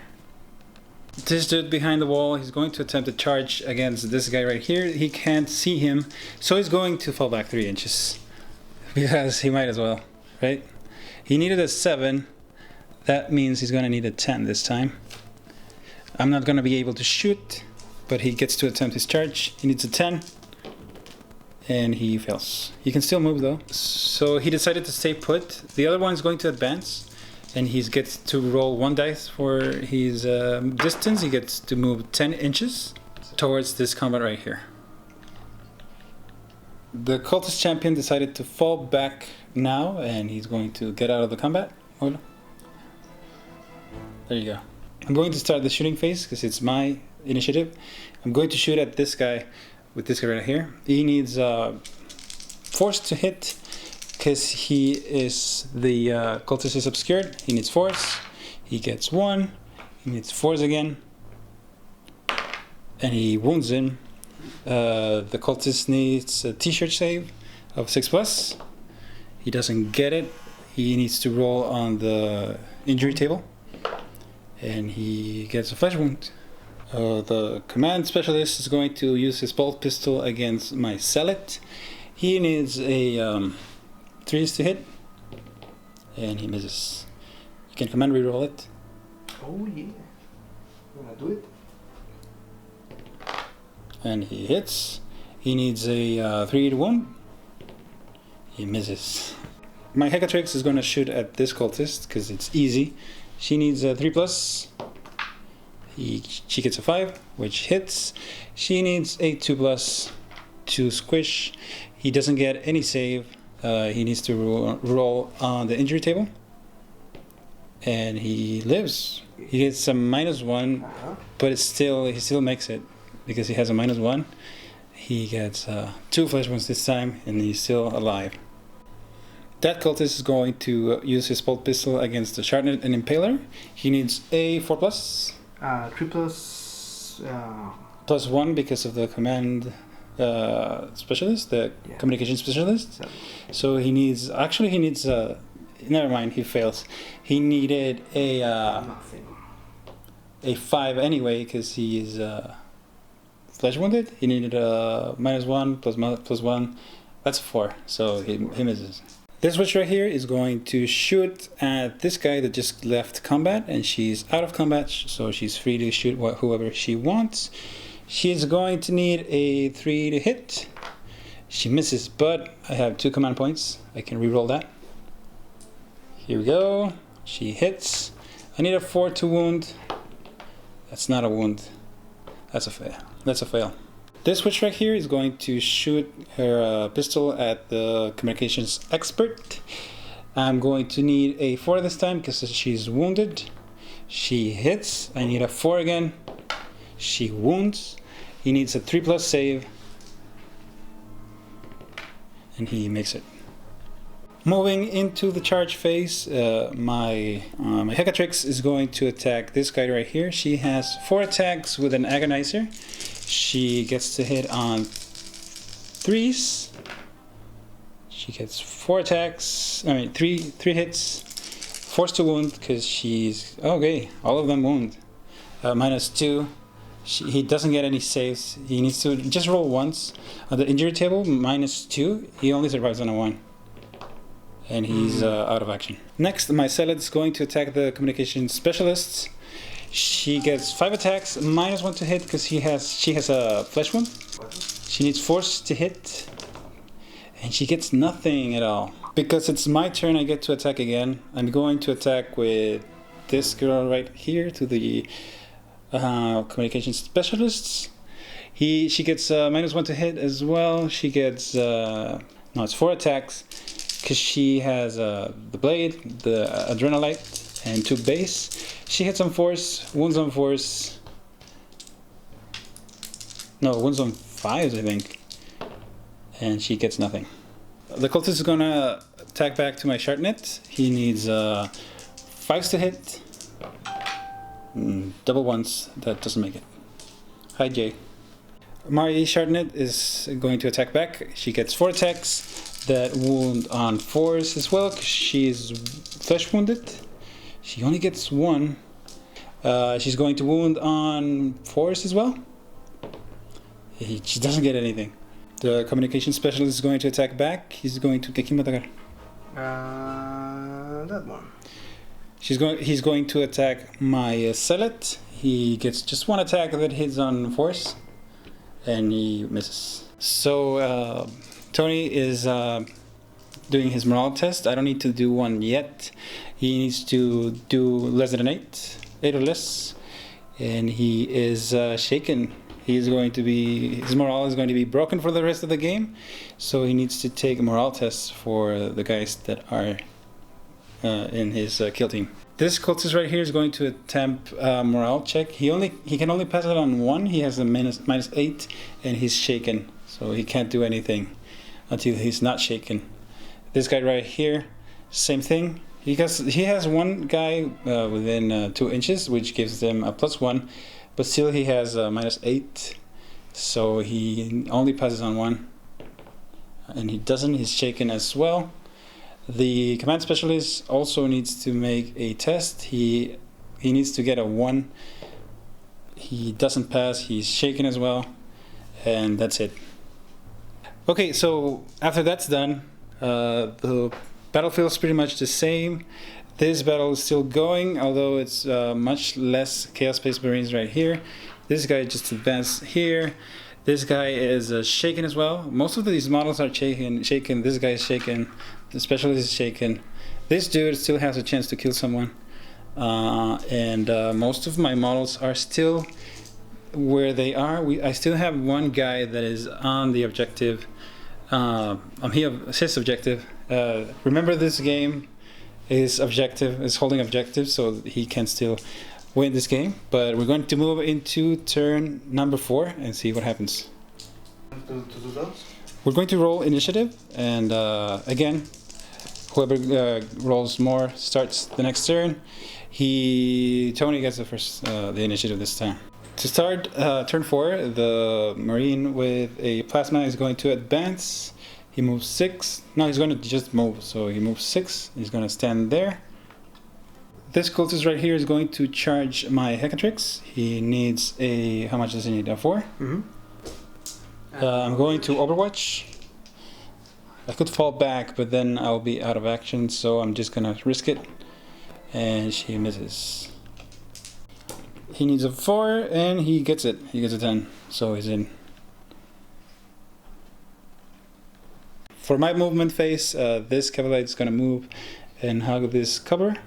[SPEAKER 2] This dude behind the wall, he's going to attempt to charge against this guy right here. He can't see him, so he's going to fall back 3 inches. Because he might as well, right? He needed a 7. That means he's going to need a 10 this time. I'm not going to be able to shoot, but he gets to attempt his charge. He needs a 10. And he fails. He can still move though. So he decided to stay put. The other one is going to advance. And he gets to roll 1 dice for his distance. He gets to move 10 inches towards this combat right here. The cultist champion decided to fall back now, and he's going to get out of the combat. Hold on. There you go. I'm going to start the shooting phase because it's my initiative. I'm going to shoot at this guy with this guy right here. He needs force to hit. Because he is the cultist is obscured, he needs force. He gets 1. He needs force again, and he wounds him. The cultist needs a T-shirt save of 6+. He doesn't get it. He needs to roll on the injury table, and he gets a flesh wound. The command specialist is going to use his bolt pistol against my Zealot. He needs a 3s to hit, and he misses. You can command reroll it.
[SPEAKER 3] Oh yeah. You wanna do it?
[SPEAKER 2] And he hits. He needs a 3 to wound. He misses. My Hecatrix is going to shoot at this cultist because it's easy. She needs a 3+. She gets a 5, which hits. She needs a 2+ to squish. He doesn't get any save. He needs to roll on the injury table, and he lives. He gets a -1, but he still makes it because he has a -1. He gets 2 flesh wounds this time, and he's still alive. That cultist is going to use his bolt pistol against the Sharpnet and Impaler. He needs a 4+.
[SPEAKER 3] 3+.
[SPEAKER 2] +1 because of the command specialist, the communication specialist. So he needs, never mind, he fails. He needed a 5 anyway because he is flesh wounded. He needed a -1 +1. That's a 4, so he misses. This witch right here is going to shoot at this guy that just left combat, and she's out of combat, so she's free to shoot whoever she wants. She's going to need a 3 to hit. She misses, but I have 2 command points. I can reroll that. Here we go. She hits. I need a 4 to wound. That's not a wound. That's a fail. That's a fail. This witch right here is going to shoot her pistol at the communications expert. I'm going to need a 4 this time because she's wounded. She hits. I need a 4 again. She wounds. He needs a 3+ save, and he makes it. Moving into the charge phase, my Hecatrix is going to attack this guy right here. She has 4 attacks with an Agonizer. She gets to hit on 3s. She gets 4 attacks. I mean, three hits. Forced to wound because she's okay. All of them wound. -2. He doesn't get any saves. He needs to just roll once. On the injury table, -2. He only survives on a 1. And he's out of action. Next, my Zealot's going to attack the communication specialists. She gets 5 attacks, -1 to hit because she has a flesh wound. She needs force to hit, and she gets nothing at all. Because it's my turn, I get to attack again. I'm going to attack with this girl right here to the communication specialists. She gets -1 to hit as well. She gets no, it's 4 attacks because she has the blade, the adrenalite, and 2 base. She hits on force, wounds on force. No, wounds on 5s, I think. And she gets nothing. The cultist is gonna attack back to my Sharpnet. He needs 5s to hit. Double ones, that doesn't make it. Hi, Jay. Mari Sharpnet is going to attack back. She gets 4 attacks that wound on 4s as well, because she's flesh wounded. She only gets 1. She's going to wound on 4s as well. She doesn't get anything. The communication specialist is going to attack back. He's going to take him atacar.
[SPEAKER 3] That one.
[SPEAKER 2] He's going to attack my Zealot. He gets just 1 attack that hits on force, and he misses. So Tony is doing his morale test. I don't need to do one yet. He needs to do less than 8 or less, and he is shaken. His morale is going to be broken for the rest of the game, so he needs to take morale tests for the guys that are in his kill team. This cultist right here is going to attempt a morale check. He can only pass it on 1. He has a -8, and he's shaken, so he can't do anything until he's not shaken. This guy right here, same thing. He has 1 guy within 2 inches, which gives them a +1. But still he has a -8, so he only passes on 1. And he doesn't, he's shaken as well. The command specialist also needs to make a test. He needs to get a 1. He doesn't pass, he's shaken as well. And that's it. Okay, so after that's done, the battlefield is pretty much the same. This battle is still going, although it's much less Chaos Space Marines right here. This guy just advanced here. This guy is shaken as well. Most of these models are shaken. This guy is shaken. The specialist is shaken. This dude still has a chance to kill someone. And most of my models are still where they are. I still have 1 guy that is on the objective. His objective. Remember this game? His objective is holding objective, so he can still win this game. But we're going to move into turn number 4 and see what happens.
[SPEAKER 3] To do those?
[SPEAKER 2] We're going to roll initiative, and again, whoever rolls more starts the next turn. Tony gets the initiative this time. To start turn 4, the Marine with a plasma is going to advance. He moves 6. No, he's going to just move. So he moves 6. He's going to stand there. This cultist right here is going to charge my Hecatrix. He needs a... How much does he need? A 4?
[SPEAKER 3] Mm-hmm.
[SPEAKER 2] I'm going to Overwatch. I could fall back, but then I'll be out of action. So I'm just going to risk it. And she misses. He needs a 4, and he gets it. He gets a 10. So he's in. For my movement phase, this Cavalry is going to move and hug this cover.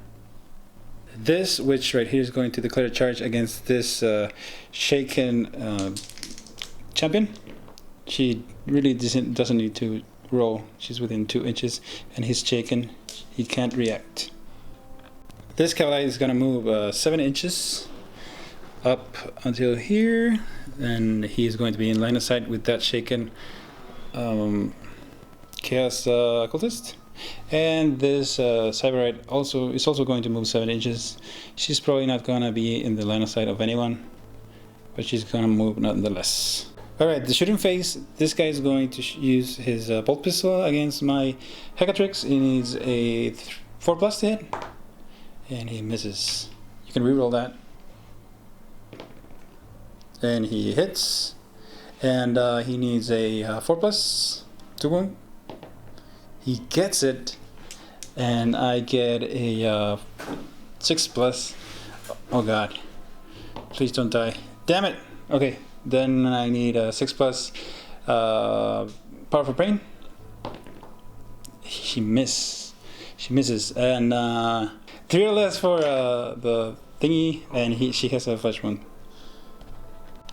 [SPEAKER 2] This witch right here is going to declare a charge against this shaken champion. She really doesn't need to roll. She's within 2 inches, and he's shaken. He can't react. This Cavalry is going to move 7 inches up until here, and he is going to be in line of sight with that shaken Chaos Occultist. And this Cyberite is also going to move 7 inches. She's probably not going to be in the line of sight of anyone, but she's going to move nonetheless. Alright, the shooting phase. This guy is going to use his bolt pistol against my Hecatrix. He needs a 4+ to hit, and he misses. You can reroll that. And he hits, and he needs a 4+ to wound. He gets it, and I get a 6+. Oh god, please don't die. Damn it! Okay, then I need a 6+. Powerful Brain. She misses, and 3 or less for the thingy, and she has a flesh wound.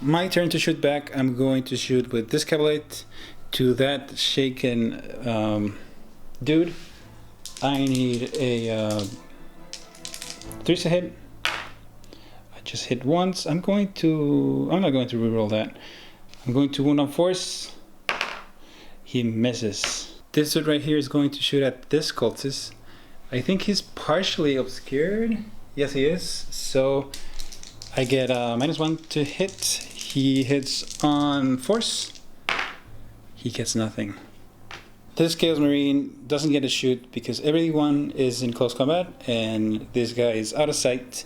[SPEAKER 2] My turn to shoot back. I'm going to shoot with this cavalette to that shaken dude. I need a 3 to hit. I just hit once. I'm not going to reroll that. I'm going to wound on force. He misses. This dude right here is going to shoot at this cultist. I think he's partially obscured. Yes, he is. So I get -1 to hit. He hits on force. He gets nothing. This Chaos Marine doesn't get a shoot because everyone is in close combat and this guy is out of sight.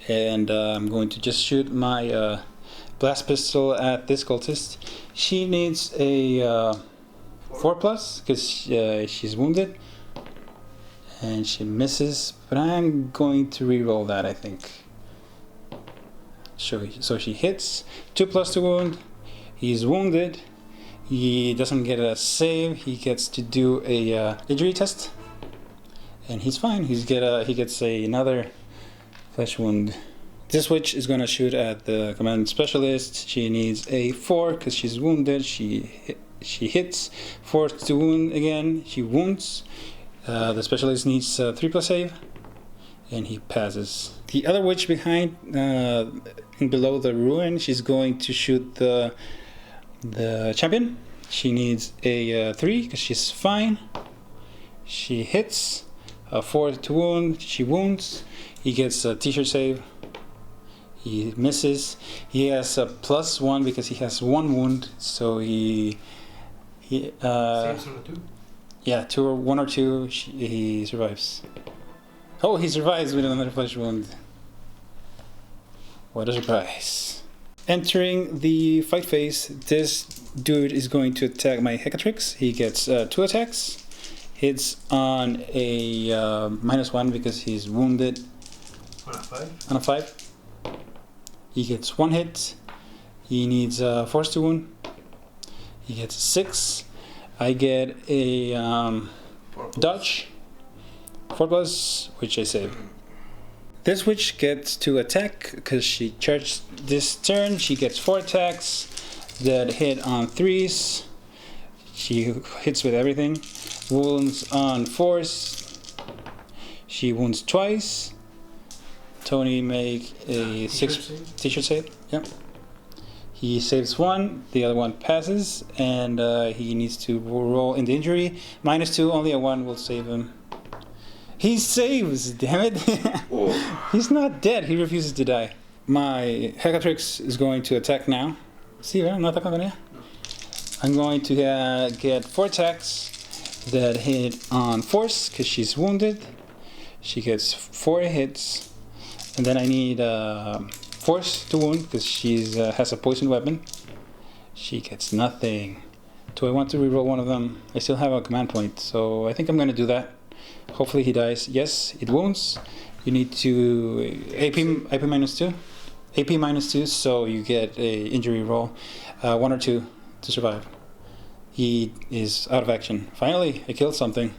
[SPEAKER 2] And I'm going to just shoot my blast pistol at this cultist. She needs a 4+ because she's wounded. And she misses, but I'm going to reroll that, I think. So she hits, 2+ to wound. He's wounded. He doesn't get a save. He gets to do a injury test, and he's fine. He gets another flesh wound. This witch is gonna shoot at the command specialist. She needs a 4 because she's wounded. She hits, 4 to wound again. She wounds. The specialist needs a 3+ save, and he passes. The other witch behind, below the ruin, she's going to shoot the champion. She needs a 3 because she's fine. She hits, a 4 to wound. She wounds. He gets a t-shirt save. He misses. He has a +1 because he has 1 wound. So he
[SPEAKER 3] Saves on a 2.
[SPEAKER 2] yeah, 1 or 2. He survives. Oh, he survives with another flesh wound. What a surprise. Entering the fight phase, this dude is going to attack my Hecatrix. He gets 2 attacks. Hits on a -1 because he's wounded.
[SPEAKER 3] On a 5?
[SPEAKER 2] On a 5. He gets 1 hit. He needs force to wound. He gets 6. I get a dodge. 4+, which I save. This witch gets to attack because she charged this turn. She gets 4 attacks that hit on 3s. She hits with everything. Wounds on force. She wounds twice. Tony make a 6 t-shirt save. Yep. He saves 1, the other one passes, and he needs to roll in the injury. -2, only a 1 will save him. He saves, damn it. He's not dead, he refuses to die. My Hecatrix is going to attack now. Sí, ¿verdad? No ataca con ella. I'm going to get 4 attacks that hit on force because she's wounded. She gets 4 hits. And then I need force to wound because she has a poison weapon. She gets nothing. Do I want to reroll one of them? I still have a command point, so I think I'm going to do that. Hopefully he dies. Yes, it wounds. You need to AP -2. AP -2, so you get a injury roll. 1 or 2 to survive. He is out of action. Finally, I killed something.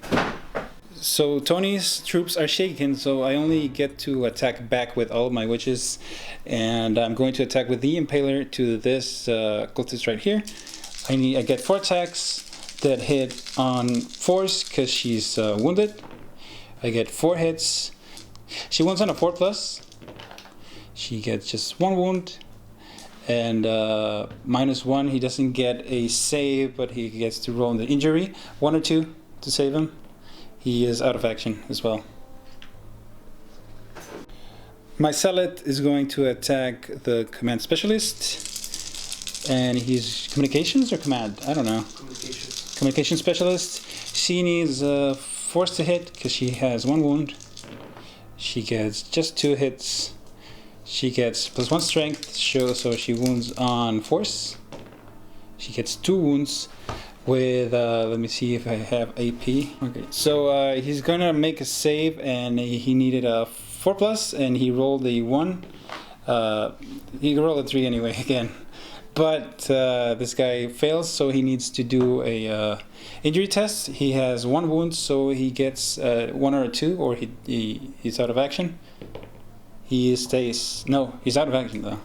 [SPEAKER 2] So Tony's troops are shaken, so I only get to attack back with all of my witches, and I'm going to attack with the Impaler to this cultist right here. I get 4 attacks that hit on force because she's wounded. I get 4 hits. She wounds on a 4+. She gets just 1 wound, and -1. He doesn't get a save, but he gets to roll in the injury. 1 or 2 to save him. He is out of action as well. My Zealot is going to attack the command specialist. and he's communications or command? I don't know.
[SPEAKER 3] Communications.
[SPEAKER 2] Communication specialist. She needs force to hit because she has 1 wound. She gets just 2 hits. She gets +1 strength, so she wounds on force. She gets 2 wounds with, let me see if I have AP. Okay, so he's gonna make a save, and he needed a 4+, and he rolled a 1. He rolled a 3 anyway again. But this guy fails, so he needs to do a injury test. He has 1 wound, so he gets 1 or a 2, or he's out of action. He stays. No, he's out of action though,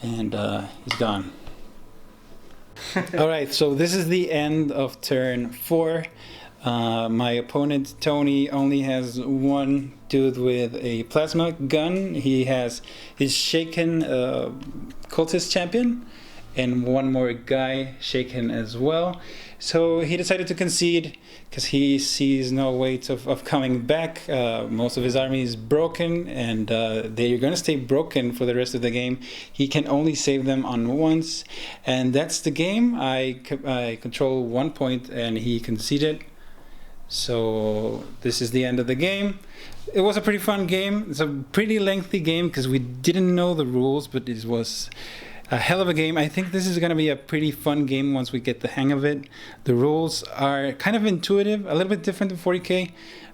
[SPEAKER 2] and he's gone. All right, so this is the end of turn 4. My opponent Tony only has 1 dude with a plasma gun. He has his shaken cultist champion and 1 more guy shaken as well. So he decided to concede because he sees no way of coming back. Most of his army is broken, and they're going to stay broken for the rest of the game. He can only save them on once, and that's the game. I control 1 point, and he conceded. So this is the end of the game. It was a pretty fun game. It's a pretty lengthy game because we didn't know the rules, but it was a hell of a game. I think this is going to be a pretty fun game once we get the hang of it. The rules are kind of intuitive, a little bit different than 40k,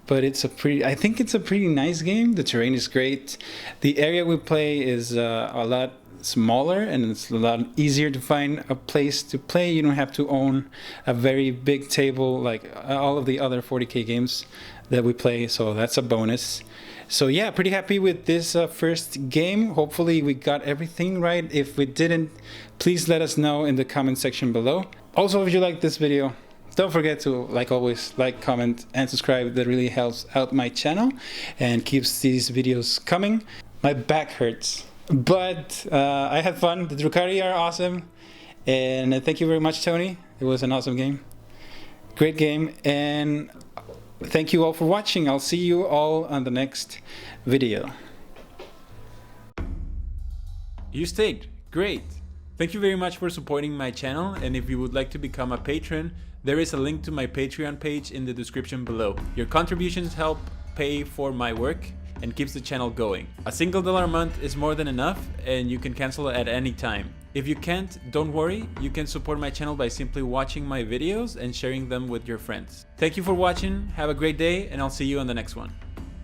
[SPEAKER 2] but I think it's a pretty nice game. The terrain is great. The area we play is a lot smaller, and it's a lot easier to find a place to play. You don't have to own a very big table like all of the other 40k games that we play, so that's a bonus. So yeah, pretty happy with this first game. Hopefully we got everything right. If we didn't, please let us know in the comment section below. Also, if you like this video, don't forget to, like always, like, comment, and subscribe. That really helps out my channel and keeps these videos coming. My back hurts, but I had fun. The Drukhari are awesome, and thank you very much, Tony. It was an awesome game. Great game, and thank you all for watching. I'll see you all on the next video.
[SPEAKER 1] You stayed. Great. Thank you very much for supporting my channel, and if you would like to become a patron, there is a link to my Patreon page in the description below. Your contributions help pay for my work and keeps the channel going. A single $1 a month is more than enough, and you can cancel at any time. If you can't, don't worry, you can support my channel by simply watching my videos and sharing them with your friends. Thank you for watching, have a great day, and I'll see you on the next one.